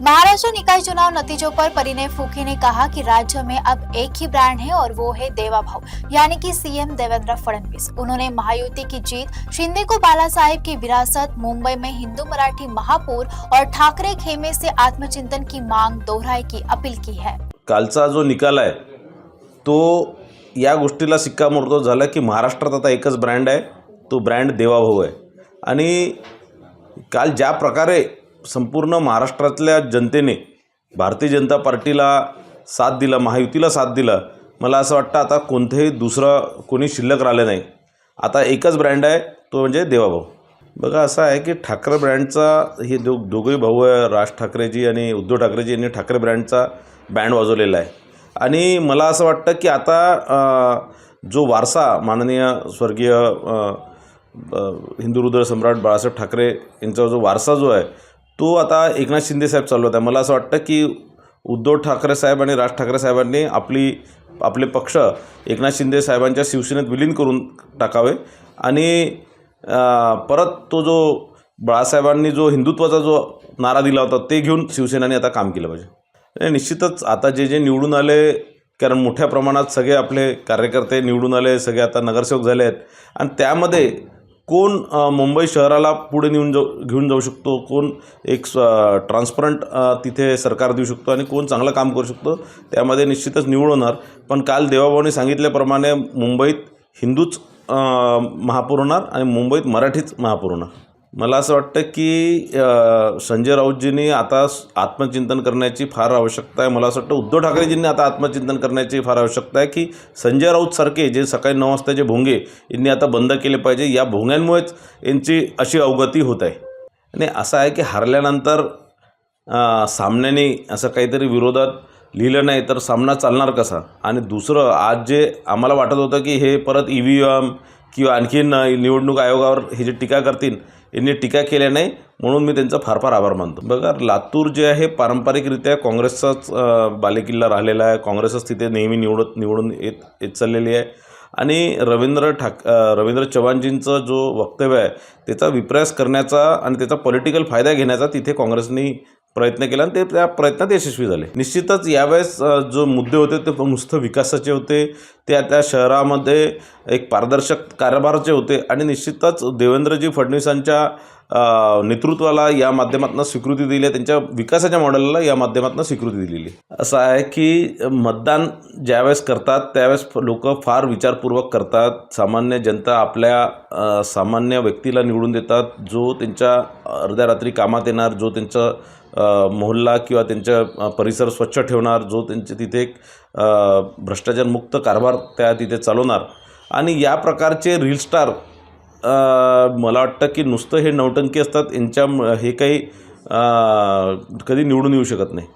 महाराष्ट्र निकाय चुनाव नतीजों पर परिणय फूके ने कहा कि राज्य में अब एक ही ब्रांड है और वो है देवा भाव, यानी कि सीएम देवेंद्र फडणवीस। उन्होंने महायुति की जीत, शिंदे को बाला साहेब की विरासत, मुंबई में हिंदू मराठी महापौर और ठाकरे खेमे से आत्मचिंतन की मांग दोहराए की अपील की है। कालचा जो निकाल आहे तो या गोष्टीला शिक्कामोर्तब झाला की महाराष्ट्रात आता एकच ब्रँड आहे, तो ब्रँड देवा भाऊ आहे। आणि काल ज्या प्रकारे संपूर्ण महाराष्ट्रातल्या जनतेने भारतीय जनता पार्टीला साथ दिला, महायुतीला साथ दिला, मला असं वाटतं आता कोणतेही दुसरं कोणी शिल्लक राहिले नाही। आता एकच ब्रँड आहे, तो म्हणजे देवा भाऊ। बघा असं आहे की ठाकरे ब्रँडचा हे दोघे भाऊ आहे, राज ठाकरेजी आणि उद्धव ठाकरेजी यांनी ठाकरे ब्रँडचा बँड वाजवलेला आहे। आणि मला असं वाटतं की आता जो वारसा माननीय स्वर्गीय हिंदू हृदय सम्राट बाळासाहेब ठाकरे यांचा जो वारसा जो आहे तो आता एकनाथ शिंदे साहेब चालवत आहे। मला असं वाटतं की उद्धव ठाकरे साहेब आणि राज ठाकरे साहेबांनी आपले पक्ष एकनाथ शिंदे साहेबांच्या शिवसेनेत विलीन करून टाकावे आणि परत तो जो बाळासाहेबांनी जो हिंदुत्वाचा जो नारा दिला होता ते घेऊन शिवसेनेने आता काम केलं पाहिजे। निश्चितच आता जे ननिवडून आले, कारण मोठ्या प्रमाणात सगळे आपले कार्यकर्ते निवडून आले, सगळे आता नगरसेवक झाले आहेत आणि त्यामध्ये कोण मुंबई शहराला पुढे घेऊन जाऊ शकतो, कोण एक ट्रान्सपरंट तिथे सरकार देऊ शकतो आणि कोण चांगलं काम करू शकतो, त्यामध्ये निश्चितच निवड होणार। पण काल देवाभाऊंनी सांगितल्याप्रमाणे मुंबईत हिंदूच महापौर होणार आणि मुंबईत मराठीच महापौर होणार। मला असं वाटतं की संजय राऊतजींनी आता आत्मचिंतन करण्याची फार आवश्यकता आहे। मला असं वाटतं उद्धव ठाकरेजींनी आता आत्मचिंतन करण्याची फार आवश्यकता आहे की संजय राऊतसारखे जे सकाळी 9 वाजताचे भोंगे यांनी आता बंद केले पाहिजे। या भोंग्यांमुळेच यांची अशी अवगती होत आहे। आणि असं आहे की हरल्यानंतर सामन्याने असं काहीतरी विरोधात लिहिलं नाही तर सामना चालणार कसा। आणि दुसरं आज जे आम्हाला वाटत होतं की हे परत EVM किंवा आणखीन निवडणूक आयोगावर हे जे टीका करतील, यांनी टीका केल्या नाही, म्हणून मी त्यांचा फार फार आभार मानतो। बघा लातूर जे आहे पारंपरिकरित्या काँग्रेसचाच बालेकिल्ला राहिलेला आहे, काँग्रेसच तिथे नेहमी निवडून येत चाललेली आहे। आणि रवींद्र चव्हाणजींचं जो वक्तव्य आहे त्याचा विपर्यास करण्याचा आणि त्याचा पॉलिटिकल फायदा घेण्याचा तिथे काँग्रेसने प्रयत्न केला आणि ते त्या प्रयत्नात यशस्वी झाले। निश्चितच यावेळेस जो मुद्दे होते ते नुसतं विकासाचे होते, त्या शहरामध्ये एक पारदर्शक कारभाराचे होते आणि निश्चितच देवेंद्रजी फडणवीसांच्या नेतृत्वाला या माध्यमातून स्वीकृती दिली आहे, त्यांच्या विकासाच्या मॉडेलला या माध्यमातून स्वीकृती दिलेली। असं आहे की मतदान ज्यावेळेस करतात त्यावेळेस लोक फार विचारपूर्वक करतात। सामान्य जनता आपल्या सामान्य व्यक्तीला निवडून देतात, जो त्यांच्या अर्ध्या रात्री कामात येणार, जो त्यांचा मोहल्ला किंवा त्यांचा परिसर स्वच्छ ठेवणार, जो त्यांचे तिथे एक भ्रष्टाचारमुक्त कारभार त्या तिथे चालवणार। आणि या प्रकारचे रील स्टार मला वाटतं की नुसतं हे नौटंकी असतात, यांच्या हे काही कधी निवडून येऊ शकत नाही।